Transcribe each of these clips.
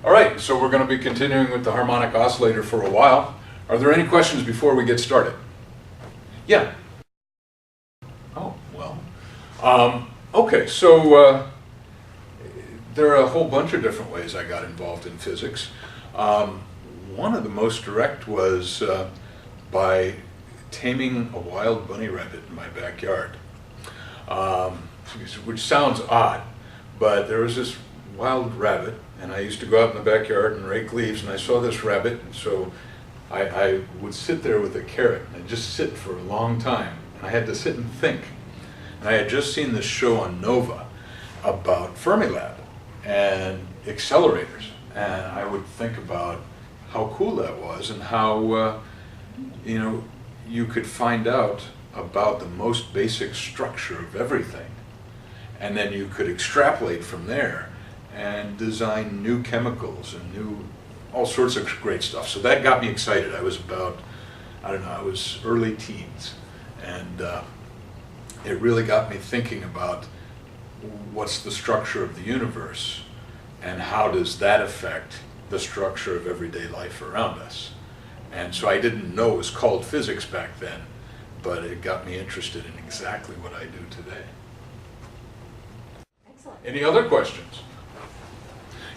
All right, so we're going to be continuing with the harmonic oscillator for a while. Are there any questions before we get started? Yeah. Oh, well. Okay, so there are a whole bunch of different ways I got involved in physics. One of the most direct was by taming a wild bunny rabbit in my backyard, which sounds odd, but there was this wild rabbit, and I used to go out in the backyard and rake leaves, and I saw this rabbit, and so I would sit there with a carrot, and I'd just sit for a long time, and I had to sit and think. And I had just seen this show on Nova about Fermilab and accelerators, and I would think about how cool that was and how you could find out about the most basic structure of everything, and then you could extrapolate from there and design new chemicals and all sorts of great stuff. So that got me excited. I was about, I was early teens, and it really got me thinking about what's the structure of the universe and how does that affect the structure of everyday life around us. And so I didn't know it was called physics back then, but it got me interested in exactly what I do today. Excellent. Any other questions?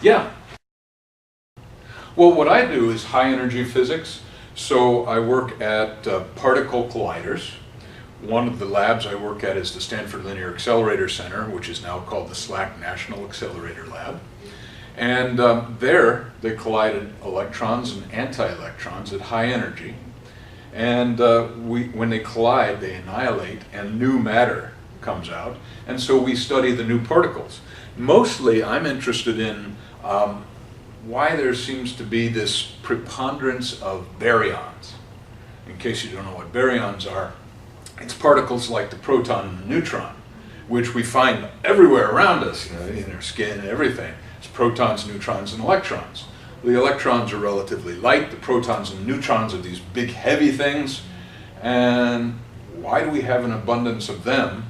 Yeah. Well, what I do is high energy physics. So I work at particle colliders. One of the labs I work at is the Stanford Linear Accelerator Center, which is now called the SLAC National Accelerator Lab. And there they collided electrons and anti-electrons at high energy. And when they collide, they annihilate and new matter comes out. And so we study the new particles. Mostly I'm interested in why there seems to be this preponderance of baryons. In case you don't know what baryons are, it's particles like the proton and the neutron, which we find everywhere around us, in our skin and everything. It's protons, neutrons, and electrons. The electrons are relatively light. The protons and neutrons are these big, heavy things. And why do we have an abundance of them?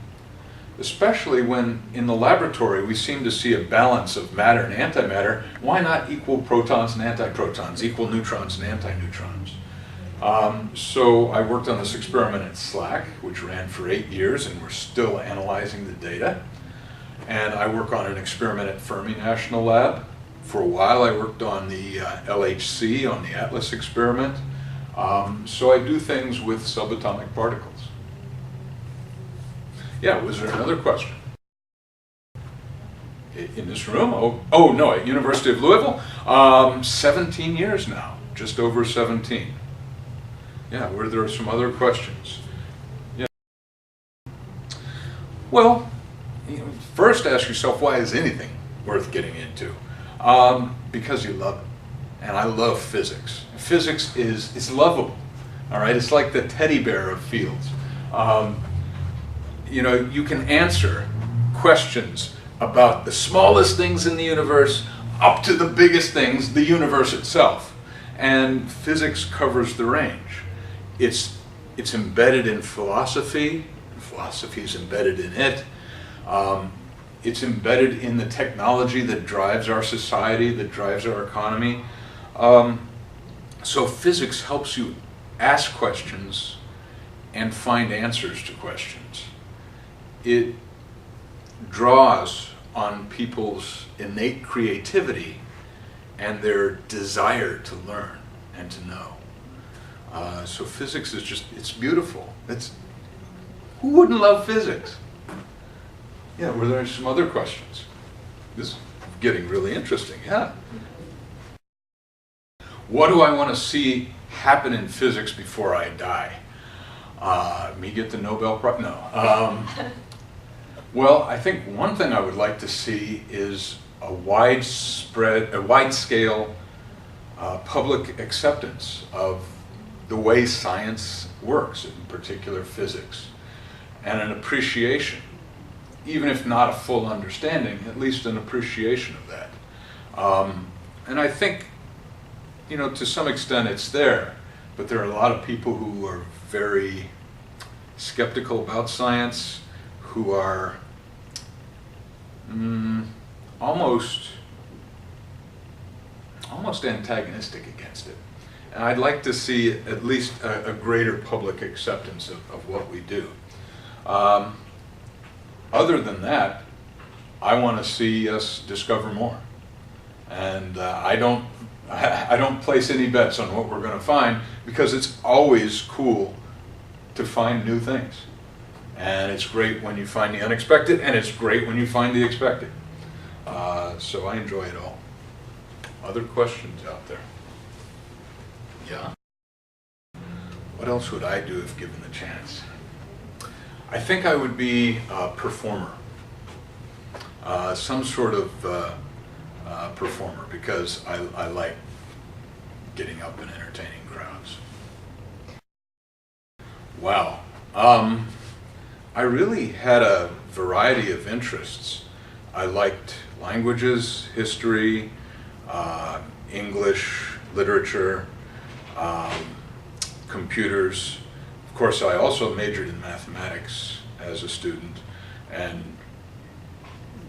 Especially when in the laboratory we seem to see a balance of matter and antimatter. Why not equal protons and antiprotons, equal neutrons and antineutrons? So I worked on this experiment at SLAC, which ran for 8 years, and we're still analyzing the data. And I work on an experiment at Fermi National Lab. For a while I worked on the LHC, on the ATLAS experiment. So I do things with subatomic particles. Yeah, was there another question? In this room? Oh no, at University of Louisville? 17 years now, just over 17. Yeah, were there some other questions? Yeah. Well, first ask yourself, why is anything worth getting into? Because you love it. And I love physics. Physics is lovable. All right, it's like the teddy bear of fields. You can answer questions about the smallest things in the universe up to the biggest things, the universe itself. And physics covers the range. It's embedded in philosophy. Philosophy is embedded in it. It's embedded in the technology that drives our society, that drives our economy. So physics helps you ask questions and find answers to questions. It draws on people's innate creativity and their desire to learn and to know. So physics is it's beautiful. Who wouldn't love physics? Yeah, were there some other questions? This is getting really interesting, yeah. What do I want to see happen in physics before I die? Me get the Nobel Prize? No. Well, I think one thing I would like to see is a wide-scale public acceptance of the way science works, in particular physics, and an appreciation, even if not a full understanding, at least an appreciation of that. And I think, to some extent it's there, but there are a lot of people who are very skeptical about science, who are almost almost antagonistic against it. And I'd like to see at least a greater public acceptance of what we do. Other than that, I want to see us discover more. And I don't place any bets on what we're going to find, because it's always cool to find new things. And it's great when you find the unexpected, and it's great when you find the expected. So I enjoy it all. Other questions out there? Yeah? What else would I do if given the chance? I think I would be a performer. Some sort of performer, because I like getting up and entertaining crowds. Wow. I really had a variety of interests. I liked languages, history, English, literature, computers. Of course, I also majored in mathematics as a student, and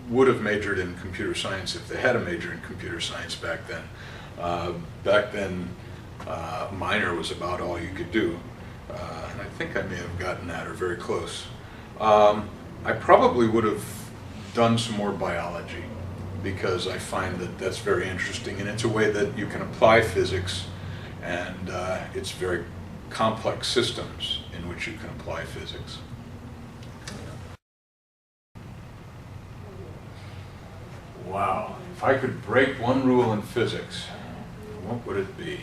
would have majored in computer science if they had a major in computer science back then. A minor was about all you could do. And I think I may have gotten that, or very close. I probably would have done some more biology, because I find that that's very interesting, and it's a way that you can apply physics, and it's very complex systems in which you can apply physics. Wow, if I could break one rule in physics, what would it be?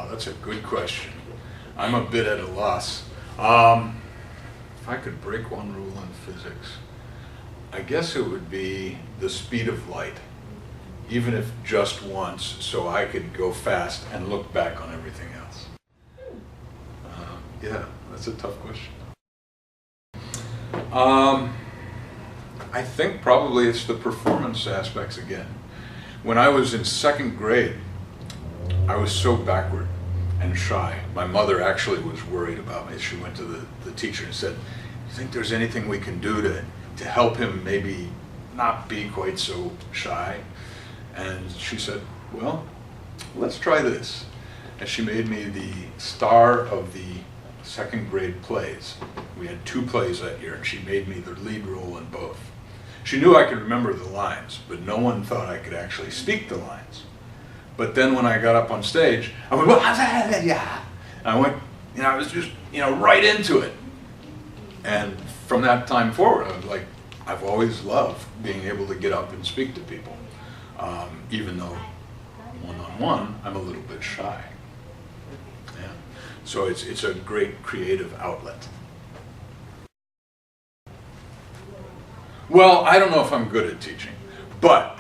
That's a good question. I'm a bit at a loss. If I could break one rule in physics, I guess it would be the speed of light, even if just once, so I could go fast and look back on everything else. Yeah, that's a tough question. I think probably it's the performance aspects again. When I was in second grade, I was so backward and shy. My mother actually was worried about me. She went to the teacher and said, "Do you think there's anything we can do to help him maybe not be quite so shy?" And she said, "Well, let's try this." And she made me the star of the second grade plays. We had 2 plays that year, and she made me the lead role in both. She knew I could remember the lines, but no one thought I could actually speak the lines. But then when I got up on stage, I went, yeah. I went, I was just, right into it. And from that time forward, I was like, I've always loved being able to get up and speak to people. Even though one-on-one, I'm a little bit shy. Yeah. So it's a great creative outlet. Well, I don't know if I'm good at teaching, but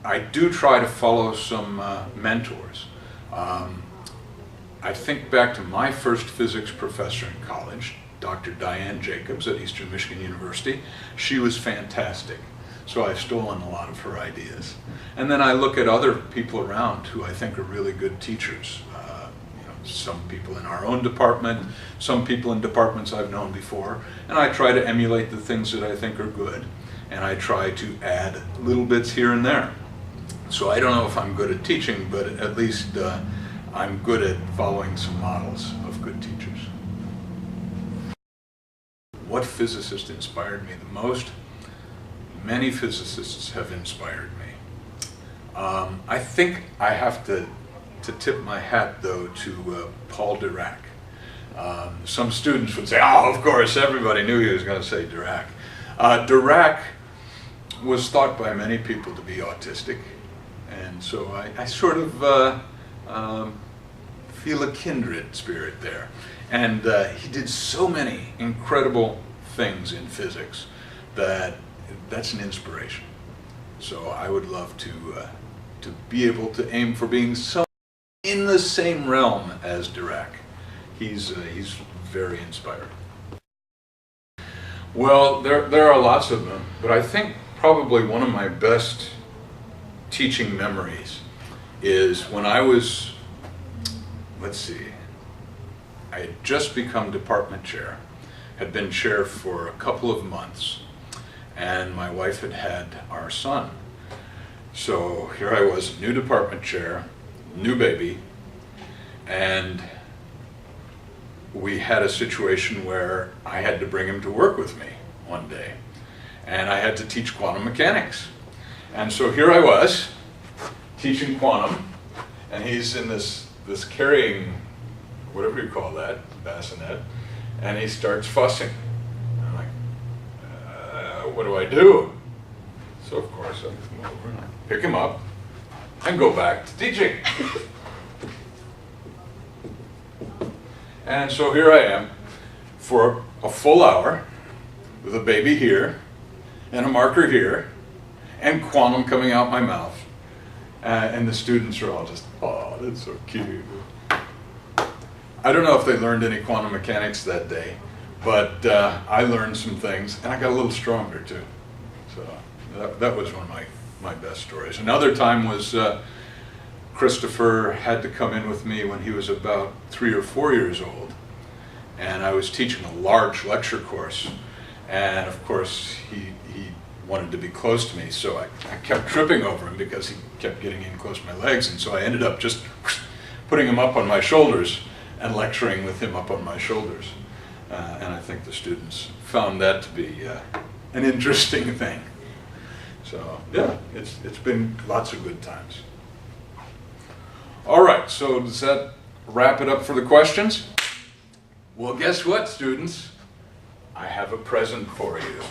I do try to follow some mentors. I think back to my first physics professor in college, Dr. Diane Jacobs at Eastern Michigan University. She was fantastic, so I've stolen a lot of her ideas. And then I look at other people around who I think are really good teachers. Some people in our own department, some people in departments I've known before, and I try to emulate the things that I think are good, and I try to add little bits here and there. So I don't know if I'm good at teaching, but at least I'm good at following some models of good teachers. What physicist inspired me the most? Many physicists have inspired me. I think I have to tip my hat, though, to Paul Dirac. Some students would say, "Oh, of course, everybody knew he was going to say Dirac." Dirac was thought by many people to be autistic, and so I sort of feel a kindred spirit there. And he did so many incredible things in physics that's an inspiration. So I would love to be able to aim for being in the same realm as Dirac. He's very inspiring. Well, there are lots of them, but I think probably one of my best teaching memories is when I was, let's see, I had just become department chair, had been chair for a couple of months, and my wife had had our son. So here I was, new department chair, new baby, and we had a situation where I had to bring him to work with me one day, and I had to teach quantum mechanics. And so here I was, teaching quantum, and he's in this carrying, whatever you call that, bassinet, and he starts fussing. I'm like, what do I do? So of course I come over and I pick him up and go back to teaching. And so here I am for a full hour with a baby here and a marker here and quantum coming out my mouth. And the students are all just, oh, that's so cute. I don't know if they learned any quantum mechanics that day, but I learned some things, and I got a little stronger too. So that was one of my best stories. Another time was Christopher had to come in with me when he was about 3 or 4 years old, and I was teaching a large lecture course, and of course he wanted to be close to me, so I kept tripping over him because he kept getting in close to my legs, and so I ended up just putting him up on my shoulders and lecturing with him up on my shoulders. And I think the students found that to be an interesting thing. So yeah, it's been lots of good times. All right, so does that wrap it up for the questions? Well, guess what, students? I have a present for you.